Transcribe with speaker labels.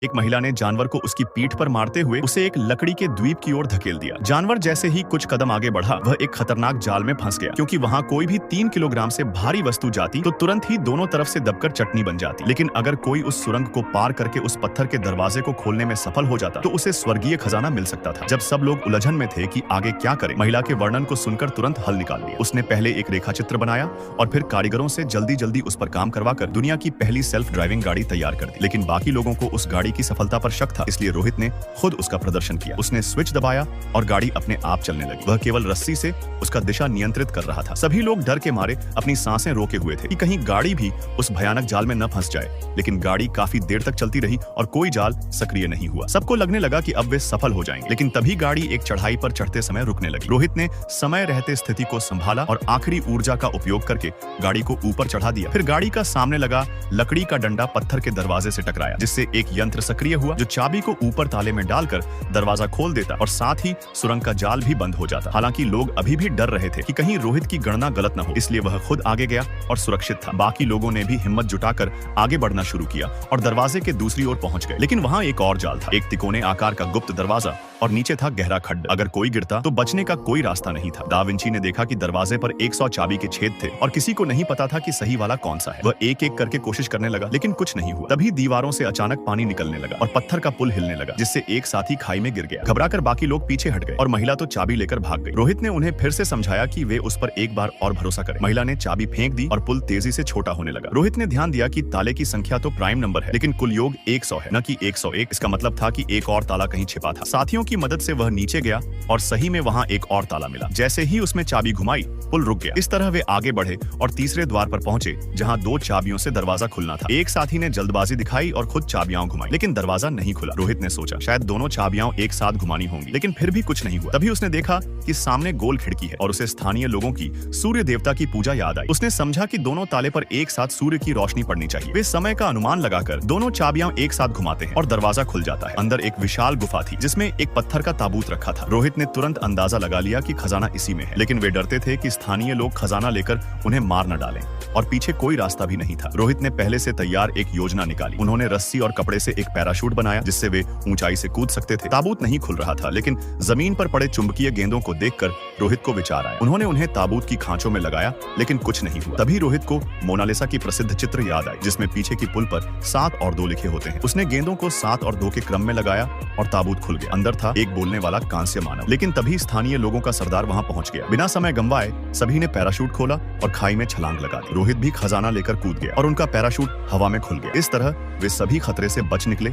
Speaker 1: एक महिला ने जानवर को उसकी पीठ पर मारते हुए उसे एक लकड़ी के द्वीप की ओर धकेल दिया। जानवर जैसे ही कुछ कदम आगे बढ़ा, वह एक खतरनाक जाल में फंस गया। क्योंकि वहां कोई भी 3 किलोग्राम से भारी वस्तु जाती तो तुरंत ही दोनों तरफ से दबकर चटनी बन जाती। लेकिन अगर कोई उस सुरंग को पार करके उस पत्थर के दरवाजे को खोलने में सफल हो जाता तो उसे स्वर्गीय खजाना मिल सकता था। जब सब लोग उलझन में थे कि आगे क्या करें, महिला के वर्णन को सुनकर तुरंत हल निकाल लिया। उसने पहले एक रेखा चित्र बनाया और फिर कारीगरों से जल्दी जल्दी उस पर काम करवाकर दुनिया की पहली सेल्फ ड्राइविंग गाड़ी तैयार कर दी। लेकिन बाकी लोगों को उस गाड़ी की सफलता पर शक था, इसलिए रोहित ने खुद उसका प्रदर्शन किया। उसने स्विच दबाया और गाड़ी अपने आप चलने लगी। वह केवल रस्सी से उसका दिशा नियंत्रित कर रहा था। सभी लोग डर के मारे अपनी सांसें रोके हुए थे कि कहीं गाड़ी भी उस भयानक जाल में न फंस जाए। लेकिन गाड़ी काफी देर तक चलती रही और कोई जाल सक्रिय नहीं हुआ। सबको लगने लगा कि अब वे सफल हो जाएंगे। लेकिन तभी गाड़ी एक चढ़ाई पर चढ़ते समय रुकने लगी। रोहित ने समय रहते स्थिति को संभाला और आखिरी ऊर्जा का उपयोग करके गाड़ी को ऊपर चढ़ा दिया। फिर गाड़ी का सामने लगा लकड़ी का डंडा पत्थर के दरवाजे से टकराया, जिससे एक यंत्र सक्रिय हुआ जो चाबी को ऊपर ताले में डालकर दरवाजा खोल देता और साथ ही सुरंग का जाल भी बंद हो जाता। हालांकि लोग अभी भी डर रहे थे कि कहीं रोहित की गणना गलत न हो, इसलिए वह खुद आगे गया और सुरक्षित था। बाकी लोगों ने भी हिम्मत जुटाकर आगे बढ़ना शुरू किया और दरवाजे के दूसरी ओर पहुंच गए। लेकिन वहां एक और जाल था, एक तिकोने आकार का गुप्त दरवाजा और नीचे था गहरा खड्डा। अगर कोई गिरता तो बचने का कोई रास्ता नहीं था। दा विंची ने देखा कि दरवाजे पर 100 चाबी के छेद थे और किसी को नहीं पता था कि सही वाला कौन सा है। वह एक एक करके कोशिश करने लगा, लेकिन कुछ नहीं हुआ। तभी दीवारों से अचानक पानी निकलने लगा और पत्थर का पुल हिलने लगा, जिससे एक साथी खाई में गिर गया। घबराकर बाकी लोग पीछे हट गए और महिला तो चाबी लेकर भाग गई। रोहित ने उन्हें फिर से समझाया कि वे उस पर एक बार और भरोसा करें। महिला ने चाबी फेंक दी और पुल तेजी से छोटा होने लगा। रोहित ने ध्यान दिया कि ताले की संख्या तो प्राइम नंबर है, लेकिन कुल योग 100 है, न कि 101। इसका मतलब था कि एक और ताला कहीं छिपा था। साथियों की मदद से वह नीचे गया और सही में वहां एक और ताला मिला। जैसे ही उसमें चाबी घुमाई, पुल रुक गया। इस तरह वे आगे बढ़े और तीसरे द्वार पर पहुंचे, जहां 2 चाबियों से दरवाजा खुलना था। एक साथी ने जल्दबाजी दिखाई और खुद चाबियां घुमाई, लेकिन दरवाजा नहीं खुला। रोहित ने सोचा शायद दोनों चाबियां एक साथ घुमानी होंगी, लेकिन फिर भी कुछ नहीं हुआ। तभी उसने देखा कि सामने गोल खिड़की है और उसे स्थानीय लोगों की सूर्य देवता की पूजा याद आई। उसने समझा कि दोनों ताले पर एक साथ सूर्य की रोशनी पड़नी चाहिए। वे समय का अनुमान लगाकर दोनों चाबियां एक साथ घुमाते हैं और दरवाजा खुल जाता है। अंदर एक विशाल गुफा थी, जिसमें एक पत्थर का ताबूत रखा था। रोहित ने तुरंत अंदाजा लगा लिया कि खजाना इसी में है, लेकिन वे डरते थे कि स्थानीय लोग खजाना लेकर उन्हें मार न डालें और पीछे कोई रास्ता भी नहीं था। रोहित ने पहले से तैयार एक योजना निकाली। उन्होंने रस्सी और कपड़े से एक पैराशूट बनाया, जिससे वे ऊंचाई से कूद सकते थे। ताबूत नहीं खुल रहा था, लेकिन जमीन पर पड़े चुंबकीय गेंदों को देखकर रोहित को विचार आया। उन्होंने उन्हें ताबूत की खांचों में लगाया, लेकिन कुछ नहीं हुआ। तभी रोहित को मोनालिसा की प्रसिद्ध चित्र याद आई, जिसमें पीछे की पुल पर 7 और 2 लिखे होते हैं। उसने गेंदों को 7 और 2 के क्रम में लगाया और ताबूत खुल गया। अंदर था एक बोलने वाला कांस्य मानव। लेकिन तभी स्थानीय लोगों का सरदार वहां पहुंच गया। बिना समय गंवाए सभी ने पैराशूट खोला और खाई में छलांग लगा दी। रोहित भी खजाना लेकर कूद गया और उनका पैराशूट हवा में खुल गया। इस तरह वे सभी खतरे से बच निकले